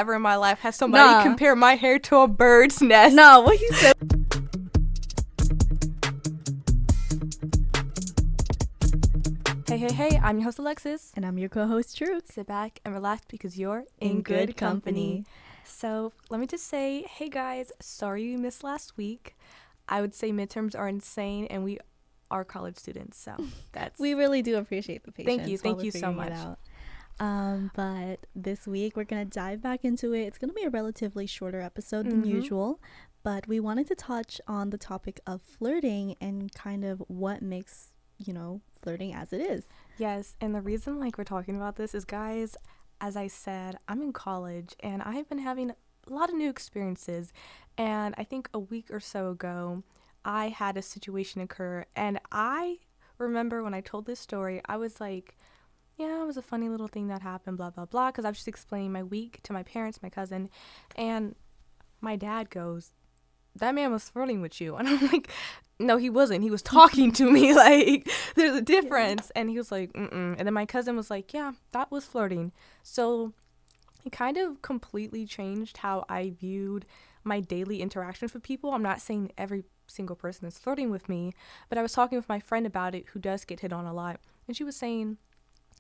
ever in my life had somebody compare my hair to a bird's nest. No, what you said. Hey, I'm your host Alexis. And I'm your co-host Truth. Sit back and relax because you're in good company. So let me just say, hey guys, sorry you missed last week. I would say midterms are insane and we are college students, so that's... We really do appreciate the patience. Thank you so much. But this week we're going to dive back into it. It's going to be a relatively shorter episode than usual, but we wanted to touch on the topic of flirting and kind of what makes, flirting as it is. Yes, and the reason we're talking about this is, guys, as I said, I'm in college and I've been having a lot of new experiences, and I think a week or so ago I had a situation occur, and I remember when I told this story, I was like, yeah, it was a funny little thing that happened, blah, blah, blah, because I was just explaining my week to my parents, my cousin, and my dad goes, that man was flirting with you. And I'm like, no, he wasn't. He was talking to me. There's a difference. Yeah. And he was like, mm-mm. And then my cousin was like, yeah, that was flirting. So it kind of completely changed how I viewed my daily interactions with people. I'm not saying every single person is flirting with me, but I was talking with my friend about it who does get hit on a lot. And she was saying,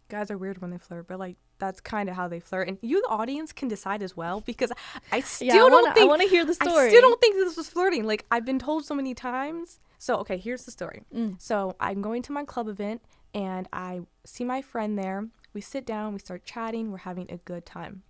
guys are weird when they flirt, but that's kind of how they flirt, and you, the audience, can decide as well, because I want to hear the story. I still don't think this was flirting. I've been told so many times. So okay, here's the story. So I'm going to my club event and I see my friend there. We sit down, we start chatting, we're having a good time.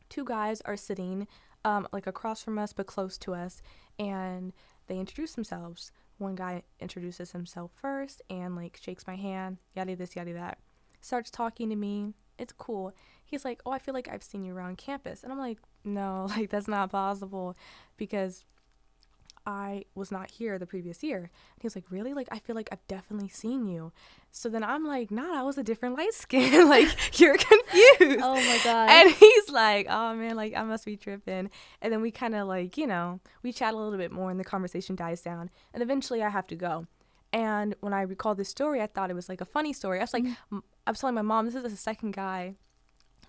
Two guys are sitting across from us but close to us, and they introduce themselves. One guy introduces himself first and shakes my hand, yada this, yada that. Starts talking to me. It's cool. He's like, oh, I feel like I've seen you around campus. And I'm like, no, that's not possible, because I was not here the previous year. And he was like, really? I feel like I've definitely seen you. So then I'm like, nah, I was a different light skin. You're confused. Oh my God. And he's like, oh man, I must be tripping. And then we kind of we chat a little bit more and the conversation dies down. And eventually I have to go. And when I recalled this story, I thought it was a funny story. I was I was telling my mom, this is the second guy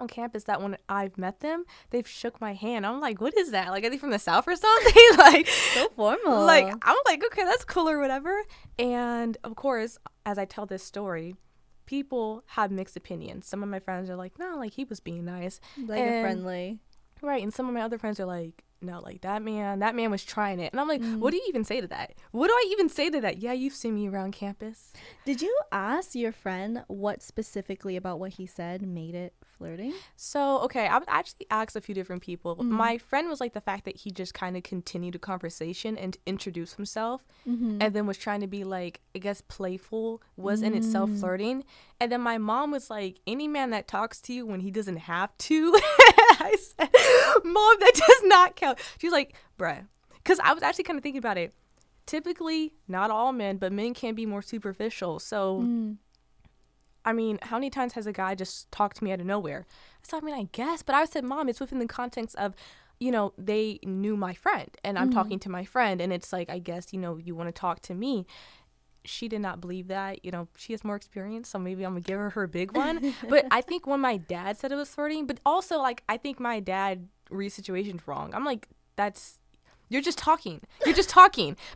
on campus that when I've met them, they've shook my hand. I'm like, what is that? Are they from the South or something? So formal. I'm like, okay, that's cool or whatever. And of course, as I tell this story, people have mixed opinions. Some of my friends are like, no, he was being nice. Friendly. Right. And some of my other friends are like, no, that man was trying it. And I'm like, what do you even say to that? What do I even say to that? Yeah, you've seen me around campus. Did you ask your friend what specifically about what he said made it flirting? So, okay, I would actually ask a few different people. My friend was the fact that he just kind of continued the conversation and introduced himself, and then was trying to be I guess playful, was in itself flirting. And then my mom was like, any man that talks to you when he doesn't have to. I said, Mom, that does not count. She's like, bruh, because I was actually kind of thinking about it. Typically, not all men, but men can be more superficial. So, I mean, how many times has a guy just talked to me out of nowhere? So, I guess. But I said, Mom, it's within the context of, they knew my friend. And I'm talking to my friend. And it's I guess, you want to talk to me. She did not believe that. She has more experience, so maybe I'm going to give her a big one. But I think when my dad said it was flirting, but also, I think my dad read situations wrong. I'm like, you're just talking.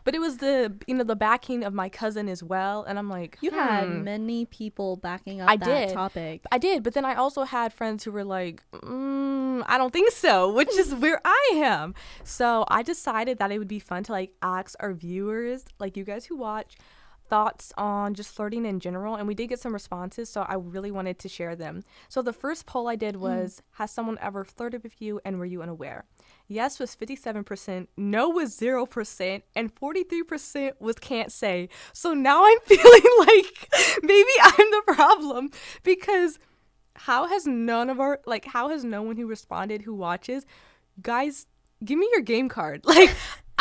But it was the backing of my cousin as well. And I'm like, you had many people backing up that topic. I did. But then I also had friends who were like, I don't think so, which is where I am. So I decided that it would be fun to ask our viewers, you guys who watch, thoughts on just flirting in general, and we did get some responses, so I really wanted to share them. So the first poll I did was, has someone ever flirted with you and were you unaware? Yes was 57%, no was 0%, and 43% was can't say. So now I'm feeling maybe I'm the problem, because how has no one who responded who watches, guys, give me your game card.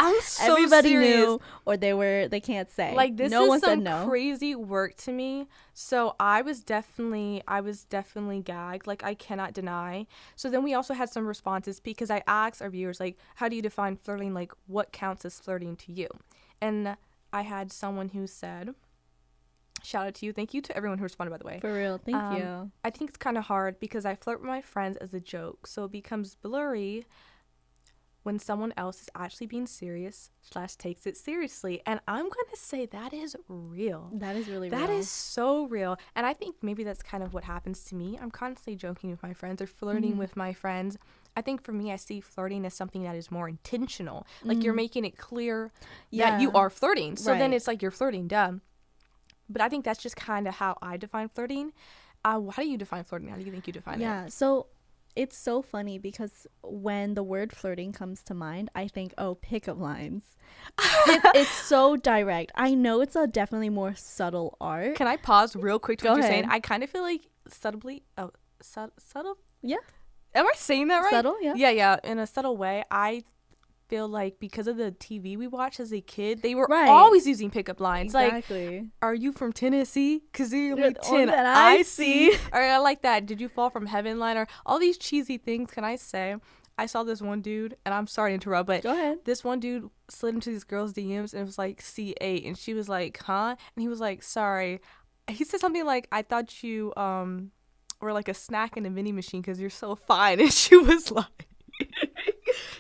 I'm so everybody serious. Knew, or they can't say. This no is one some said no. Crazy work to me. So I was definitely gagged. I cannot deny. So then we also had some responses, because I asked our viewers, how do you define flirting? What counts as flirting to you? And I had someone who said, Shout out to you. Thank you to everyone who responded, by the way. For real. Thank you. I think it's kind of hard because I flirt with my friends as a joke. So it becomes blurry when someone else is actually being serious / takes it seriously. And I'm going to say that is real. That is really real. That is so real. And I think maybe that's kind of what happens to me. I'm constantly joking with my friends or flirting with my friends. I think for me, I see flirting as something that is more intentional. Like you're making it clear that you are flirting. So then it's like you're flirting, duh. But I think that's just kind of how I define flirting. How do you define flirting? How do you think you define it? Yeah, so it's so funny because when the word flirting comes to mind, I think, oh, pickup lines. It's so direct. I know it's a definitely more subtle art. Can I pause real quick to Go what you're ahead. saying? I kind of feel like subtle? Yeah. Am I saying that right? Subtle, yeah. Yeah. In a subtle way, I feel like because of the TV we watched as a kid, they were Right. always using pickup lines. Exactly. Like, are you from Tennessee? Because you're like the one 10 that I I see. see. Or I like that. Did you fall from heaven line? Or all these cheesy things. Can I say? I saw this one dude, and I'm sorry to interrupt, but Go ahead. this one dude slid into these girls' DMs, and it was like C8, and she was like, huh? And he was like, sorry. He said something like, I thought you were like a snack in a mini machine because you're so fine. And she was like,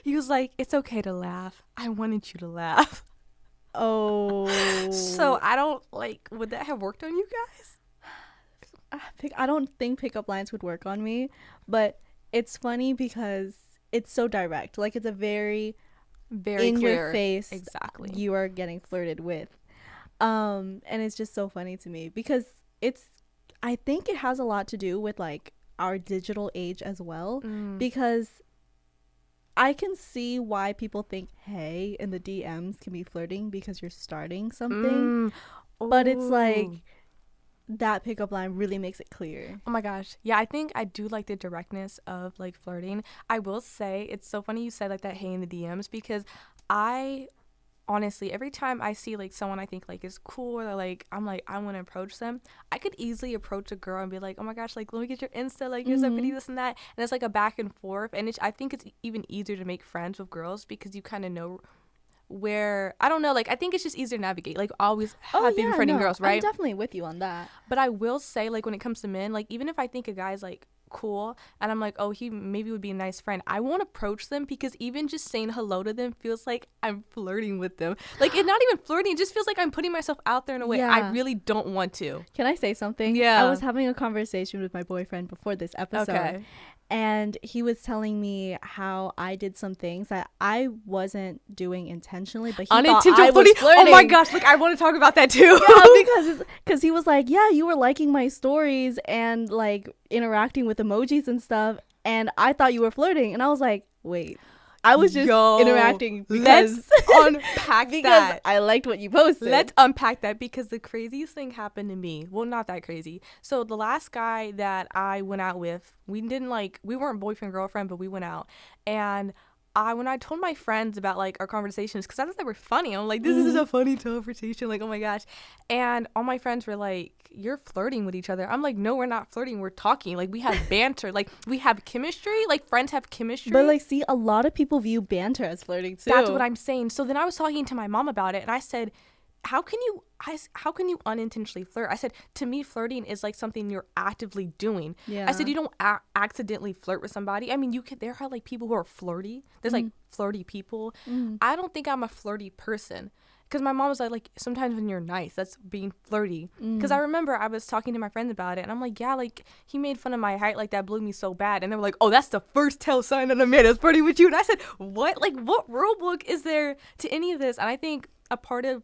he was like, it's okay to laugh. I wanted you to laugh. Oh. So I don't like, would that have worked on you guys? I don't think pickup lines would work on me, but it's funny because it's so direct. Like, it's a very in clear. your face. Exactly. You are getting flirted with. And it's just so funny to me because I think it has a lot to do with like our digital age as well, because I can see why people think hey in the DMs can be flirting because you're starting something. But it's like that pickup line really makes it clear. Oh my gosh. Yeah, I think I do like the directness of like flirting. I will say it's so funny you said like that hey in the DMs because honestly, every time I see like someone I think like is cool or like I'm like I want to approach them, I could easily approach a girl and be like, oh my gosh, like let me get your Insta, like here's a video, this and that, and it's like a back and forth, and I think it's even easier to make friends with girls because you kind of know where, I don't know, like I think it's just easier to navigate. Like always have been befriending girls, right? I'm definitely with you on that. But I will say like when it comes to men, like even if I think a guy's like cool and I'm like, oh, he maybe would be a nice friend, I won't approach them because even just saying hello to them feels like I'm flirting with them. Like it's not even flirting, it just feels like I'm putting myself out there in a way I really don't want to. Can I say something? Yeah. I was having a conversation with my boyfriend before this episode, and he was telling me how I did some things that I wasn't doing intentionally, but he thought I was flirting. Oh my gosh, like I want to talk about that too. Yeah, because he was like, yeah, you were liking my stories and like interacting with emojis and stuff, and I thought you were flirting, and I was like, wait, I was just interacting because unpack that. I liked what you posted. Let's unpack that because the craziest thing happened to me. Well, not that crazy. So the last guy that I went out with, we weren't boyfriend girlfriend, but we went out, and when I told my friends about like our conversations, because I thought they were funny, I'm like, this is a funny conversation, like oh my gosh, and all my friends were like, you're flirting with each other. I'm like, no, we're not flirting, we're talking, like we have banter, like we have chemistry, like friends have chemistry. But like, see, a lot of people view banter as flirting too. That's what I'm saying. So then I was talking to my mom about it, and I said, how can you unintentionally flirt? I said, to me, flirting is like something you're actively doing. Yeah. I said, you don't accidentally flirt with somebody. I mean, there are like people who are flirty. There's like flirty people. I don't think I'm a flirty person. Because my mom was like, sometimes when you're nice, that's being flirty. Because I remember I was talking to my friends about it, and I'm like, yeah, like, he made fun of my height, like, that blew me so bad. And they were like, oh, that's the first tell sign that a man is flirting with you. And I said, what? Like, what rule book is there to any of this? And I think a part of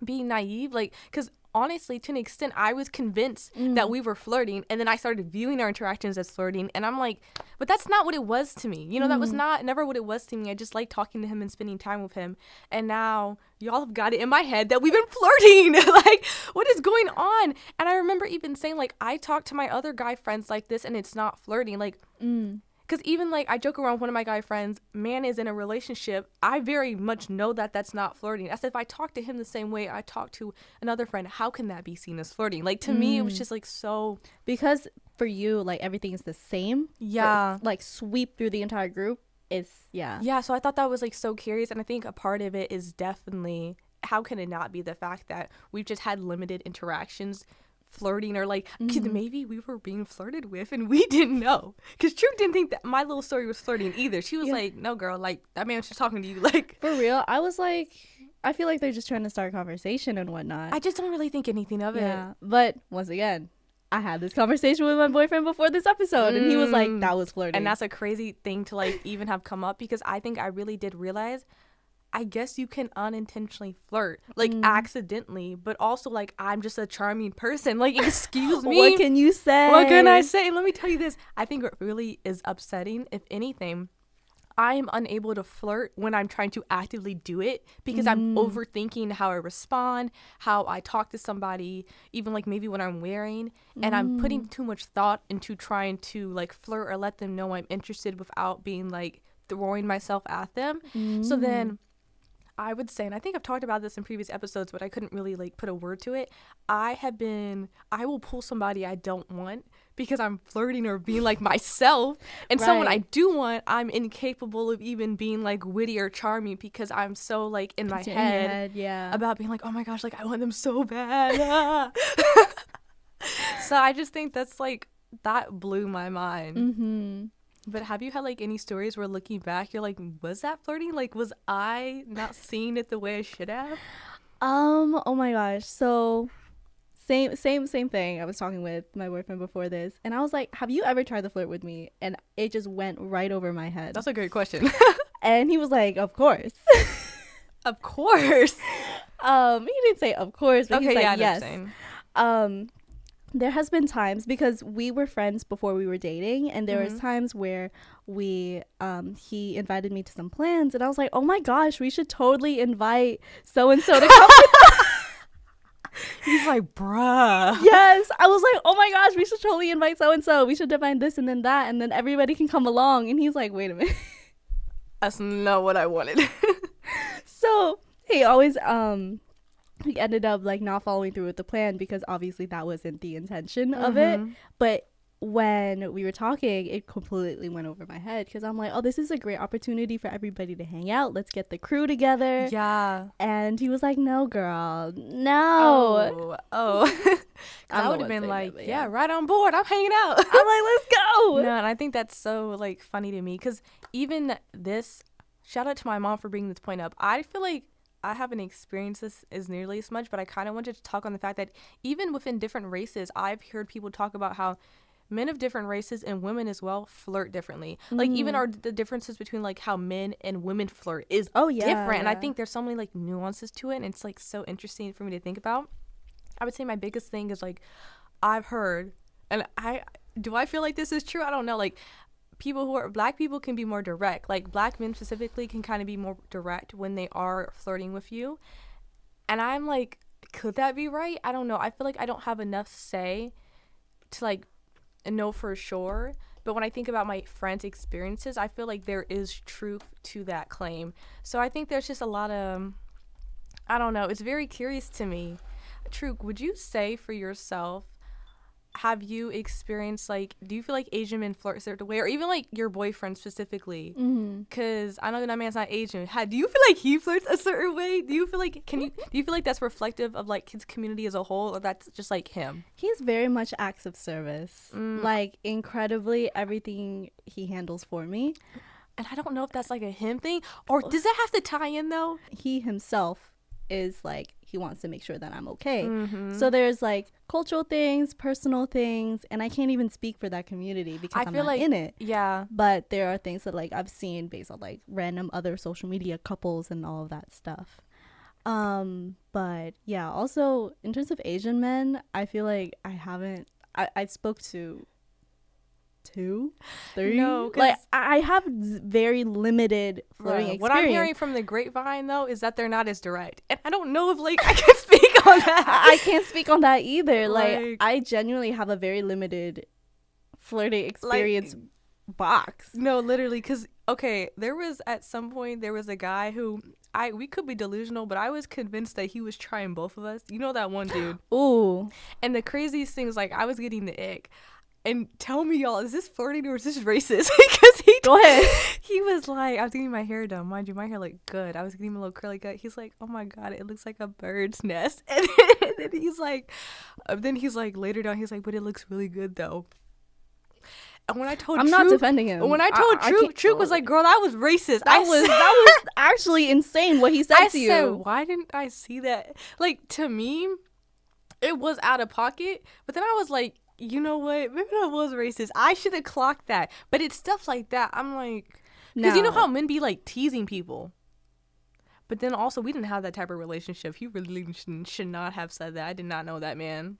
being naive, like, because honestly, to an extent, I was convinced that we were flirting, and then I started viewing our interactions as flirting, and I'm like, but that's not what it was to me. You know, that was never what it was to me. I just like talking to him and spending time with him, and now y'all have got it in my head that we've been flirting. Like, what is going on? And I remember even saying, like, I talk to my other guy friends like this, and it's not flirting. Like, because even like I joke around with one of my guy friends, man is in a relationship. I very much know that that's not flirting. I said, if I talk to him the same way I talk to another friend, how can that be seen as flirting? Like, to me, it was just like so. Because for you, like, everything is the same. Yeah. Like, sweep through the entire group is, yeah. Yeah, so I thought that was like so curious. And I think a part of it is definitely how can it not be the fact that we've just had limited interactions flirting, or like, cause maybe we were being flirted with and we didn't know, because Truth didn't think that my little story was flirting either. She was like, no girl, like that man was just talking to you, like, for real. I was like, I feel like they're just trying to start conversation and whatnot. I just don't really think anything of it. But once again, I had this conversation with my boyfriend before this episode, and he was like, that was flirting. And that's a crazy thing to like even have come up, because I think I really did realize, I guess you can unintentionally flirt, like accidentally, but also like, I'm just a charming person. Like, excuse me. What can you say? What can I say? Let me tell you this. I think what really is upsetting, if anything, I am unable to flirt when I'm trying to actively do it, because I'm overthinking how I respond, how I talk to somebody, even like maybe what I'm wearing, and I'm putting too much thought into trying to like flirt or let them know I'm interested without being like throwing myself at them. So then I would say, and I think I've talked about this in previous episodes, but I couldn't really like put a word to it. I will pull somebody I don't want because I'm flirting or being like myself. And someone I do want, I'm incapable of even being like witty or charming, because I'm so like in my head about being like, oh my gosh, like I want them so bad. So I just think that's like, that blew my mind. But have you had like any stories where looking back you're like, was that flirting? Like, was I not seeing it the way I should have? Oh my gosh. So same thing. I was talking with my boyfriend before this, and I was like, have you ever tried to flirt with me? And it just went right over my head. That's a great question. And he was like, of course. Of course. He didn't say of course, but he's like, yeah, yes. There has been times, because we were friends before we were dating, and there was times where he invited me to some plans, and I was like, oh my gosh, we should totally invite so-and-so to come. He's like, bruh. Yes, I was like, oh my gosh, we should totally invite so-and-so. We should define this and then that, and then everybody can come along. And he's like, wait a minute. That's not what I wanted. So he always we ended up like not following through with the plan, because obviously that wasn't the intention of it. But when we were talking, it completely went over my head, because I'm like, oh, this is a great opportunity for everybody to hang out. Let's get the crew together. Yeah. And he was like, no, girl, no. Oh. I would have been like, yeah, right on board. I'm hanging out. I'm like, let's go. No, and I think that's so like funny to me, because even this, shout out to my mom for bringing this point up. I feel like I haven't experienced this as nearly as much, but I kind of wanted to talk on the fact that even within different races, I've heard people talk about how men of different races and women as well flirt differently. Like even the differences between like how men and women flirt is different. And I think there's so many like nuances to it, and it's like so interesting for me to think about. I would say my biggest thing is like, I've heard, and I feel like this is true? I don't know. Like, black people can be more direct. Like black men specifically can kind of be more direct when they are flirting with you. And I'm like, could that be right? I don't know. I feel like I don't have enough say to like know for sure. But when I think about my friends' experiences, I feel like there is truth to that claim. So I think there's just a lot of, I don't know. It's very curious to me. True, would you say for yourself, have you experienced, like, do you feel like Asian men flirt a certain way, or even like your boyfriend specifically? Because I know that man's not Asian. Do you feel like he flirts a certain way? Do you feel like do you feel like that's reflective of like his community as a whole, or that's just like him? He's very much acts of service. Like incredibly, everything he handles for me. And I don't know if that's like a him thing, or does that have to tie in though? He himself is like, he wants to make sure that I'm okay. So there's like cultural things, personal things, and I can't even speak for that community because I'm not in it. Yeah. But there are things that like I've seen based on like random other social media couples and all of that stuff. But yeah, also in terms of Asian men, I feel like I spoke to 2, 3. No, like I have very limited flirting experience. What I'm hearing from the grapevine though is that they're not as direct, and I don't know if like I can speak on that. I can't speak on that either. Like I genuinely have a very limited flirting experience box. No, literally, because okay, at some point there was a guy who we could be delusional, but I was convinced that he was trying both of us. You know that one dude. Ooh. And the craziest thing is like I was getting the ick. And tell me, y'all, is this flirting or is this racist? Because he Go ahead. He was like, I was getting my hair done. Mind you, my hair looked good. I was getting a little curly cut. He's like, oh my God, it looks like a bird's nest. And then he's like, later down, he's like, but it looks really good though. And when I told I'm not defending him. When I told Truk was like, girl, that was racist. That was actually insane what he said to you. I said, why didn't I see that? Like, to me, it was out of pocket. But then I was like, you know what? Maybe that was racist. I should have clocked that. But it's stuff like that. I'm like, because you know how men be like teasing people. But then also, we didn't have that type of relationship. He really should not have said that. I did not know that man.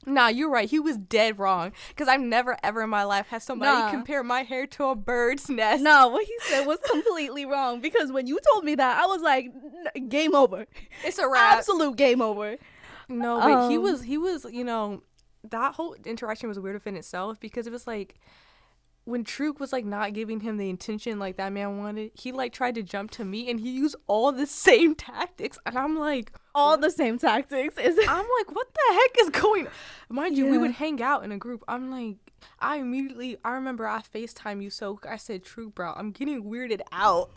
Nah, you're right. He was dead wrong. Because I've never, ever in my life had somebody compare my hair to a bird's nest. No, what he said was completely wrong. Because when you told me that, I was like, game over. It's a wrap. Absolute game over. No, but he was, you know, that whole interaction was weird within itself. Because it was like, when Truk was like not giving him the intention like that man wanted, he like tried to jump to me and he used all the same tactics. And I'm like, all the same tactics. I'm like, what the heck is going on? Mind you, we would hang out in a group. I'm like, I remember I FaceTime you, so I said, Truk, bro, I'm getting weirded out.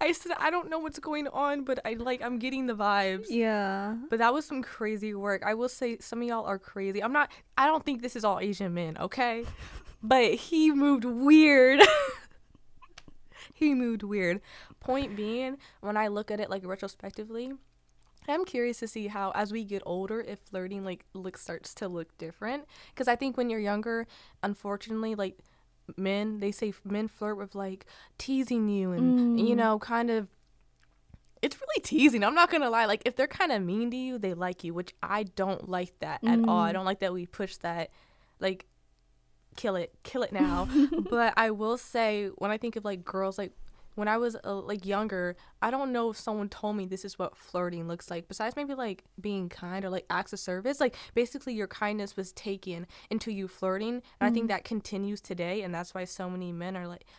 I said, I don't know what's going on, but I'm getting the vibes. Yeah. But that was some crazy work. I will say some of y'all are crazy. I don't think this is all Asian men, okay? But he moved weird. He moved weird. Point being, when I look at it like retrospectively, I'm curious to see how, as we get older, if flirting starts to look different. Because I think when you're younger, unfortunately, like they say men flirt with like teasing you and you know, kind of. It's really teasing. I'm not gonna lie. Like if they're kind of mean to you, they like you, which I don't like that at all. I don't like that we push that, like. Kill it now. But I will say, when I think of like girls, like when I was like younger, I don't know if someone told me this is what flirting looks like, besides maybe like being kind or like acts of service. Like basically your kindness was taken into you flirting, and I think that continues today, and that's why so many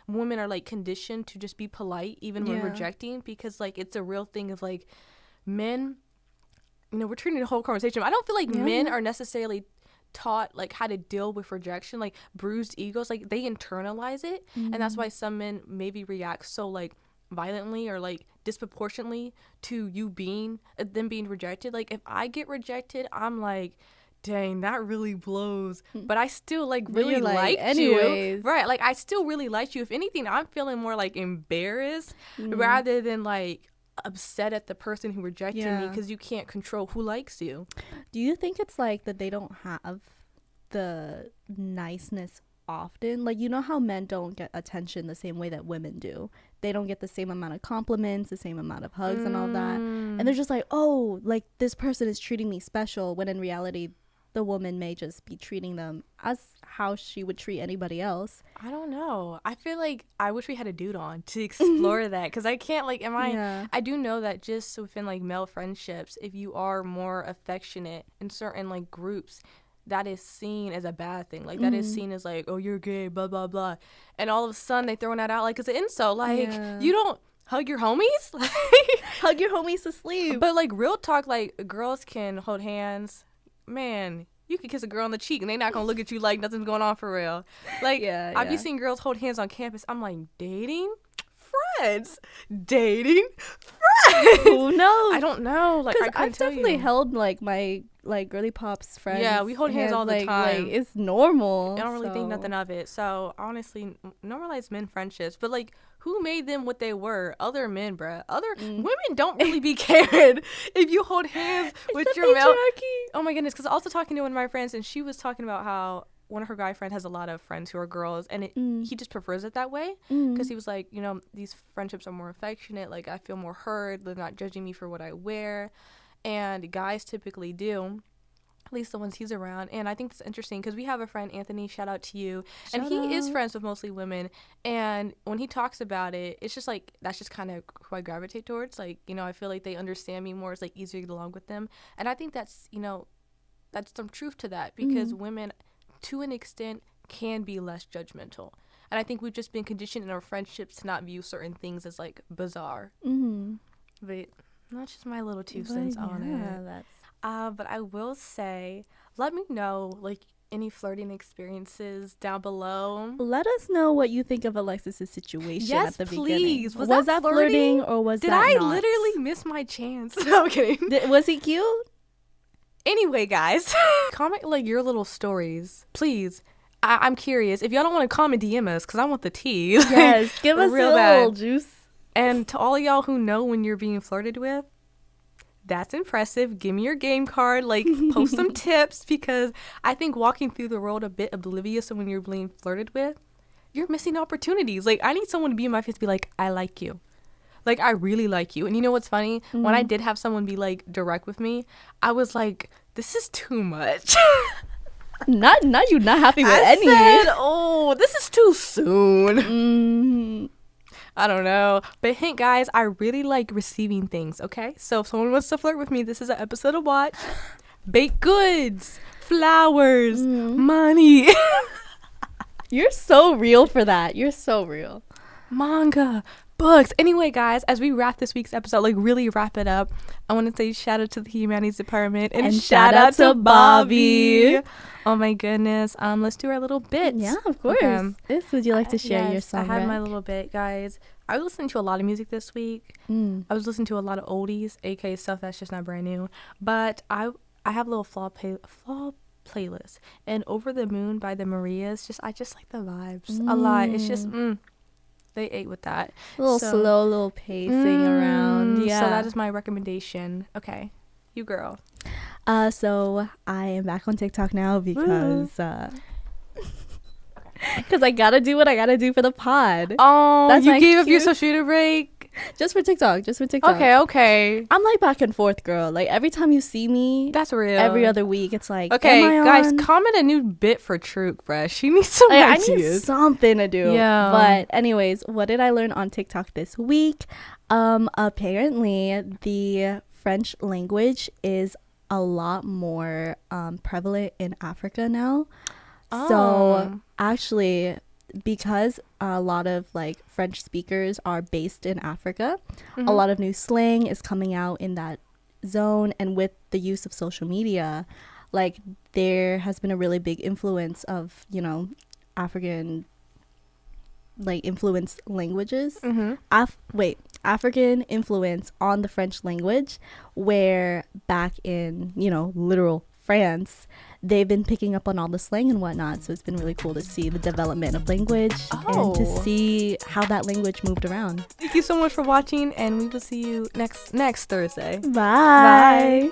women are like conditioned to just be polite even when rejecting, because like it's a real thing of like men, you know, we're treating the whole conversation. I don't feel like men are necessarily taught like how to deal with rejection, like bruised egos, like they internalize it, and that's why some men maybe react so like violently or like disproportionately to them being rejected. Like if I get rejected, I'm like, dang, that really blows, but I still like really liked you, right? Like I still really liked you. If anything, I'm feeling more like embarrassed rather than like upset at the person who rejected me, because you can't control who likes you. Do you think it's like that they don't have the niceness often? Like, you know how men don't get attention the same way that women do? They don't get the same amount of compliments, the same amount of hugs and all that, and they're just like, oh, like this person is treating me special, when in reality the woman may just be treating them as how she would treat anybody else. I don't know. I feel like I wish we had a dude on to explore that, because I can't like, I do know that just within like male friendships, if you are more affectionate in certain like groups, that is seen as a bad thing. Like that is seen as like, oh, you're gay, blah blah blah, and all of a sudden they throwing that out like it's an insult. Like you don't hug your homies. Like hug your homies to sleep. But like real talk, like girls can hold hands. Man, you could kiss a girl on the cheek and they're not gonna look at you like nothing's going on for real. Like I be seeing girls hold hands on campus. I'm like, dating friends. Who knows? I don't know. Like I've definitely held like my like girly pops friends. Yeah, we hold hands all the time. Like it's normal. I don't really think nothing of it. So honestly, normalize men friendships. But like, who made them what they were? Other men, bruh. Other women don't really be caring if you hold hands with your male. Oh my goodness. Because also talking to one of my friends, and she was talking about how one of her guy friends has a lot of friends who are girls, and he just prefers it that way, because he was like, you know, these friendships are more affectionate. Like I feel more heard. They're not judging me for what I wear, and guys typically do. At least the ones he's around. And I think it's interesting because we have a friend, Anthony, shout out to you, and he is friends with mostly women, and when he talks about it, it's just like, that's just kind of who I gravitate towards. Like, you know, I feel like they understand me more. It's like easier to get along with them, and I think that's, you know, that's some truth to that, because women to an extent can be less judgmental, and I think we've just been conditioned in our friendships to not view certain things as like bizarre. But that's just my little 2 cents on it. That's but I will say, let me know, like, any flirting experiences down below. Let us know what you think of Alexis's situation at the beginning. Was that flirting or was Did that I not? literally miss my chance? No, I'm kidding. Was he cute? Anyway, guys, comment like your little stories, please. I'm curious. If y'all don't want to comment, DM us, because I want the tea. Yes, give us real a little bad. juice. And to all of y'all who know when you're being flirted with, that's impressive. Give me your game card. Like, post some tips, because I think walking through the world a bit oblivious of when you're being flirted with, you're missing opportunities. Like, I need someone to be in my face, be like, I like you. Like, I really like you. And you know what's funny? When I did have someone be, like, direct with me, I was like, this is too much. Not you not happy with any. I said, oh, this is too soon. I don't know. But hint, guys, I really like receiving things, okay? So if someone wants to flirt with me, this is an episode of Watch. Baked goods, flowers, money. You're so real for that. You're so real. Manga, books. Anyway, guys, as we wrap this week's episode, like really wrap it up, I want to say shout out to the Humanities Department and shout out to Bobby. Oh my goodness. Let's do our little bits. Yeah, of course. Would you like to share your song? I have my little bit, guys. I was listening to a lot of music this week. I was listening to a lot of oldies, aka stuff that's just not brand new. But I have a little flaw playlist, and Over the Moon by the Marias, I just like the vibes a lot. It's just they ate with that. A little slow, little pacing around. Yeah. So that is my recommendation. Okay, you girl. So I am back on TikTok now because because I gotta do what I gotta do for the pod. Oh, that's you gave up your social media break. Just for TikTok. Okay. I'm like back and forth, girl. Like every time you see me, that's real. Every other week, it's like, okay, guys, comment a new bit for Truk, bruh. She needs some ideas. I need something to do. Yeah. But anyways, what did I learn on TikTok this week? Apparently, the French language is a lot more prevalent in Africa now. Oh. So actually, because a lot of like French speakers are based in Africa, a lot of new slang is coming out in that zone, and with the use of social media, like there has been a really big influence of, you know, African like influenced languages. African influence on the French language, where back in, you know, literal France, they've been picking up on all the slang and whatnot. So it's been really cool to see the development of language and to see how that language moved around. Thank you so much for watching, and we will see you next Thursday. Bye.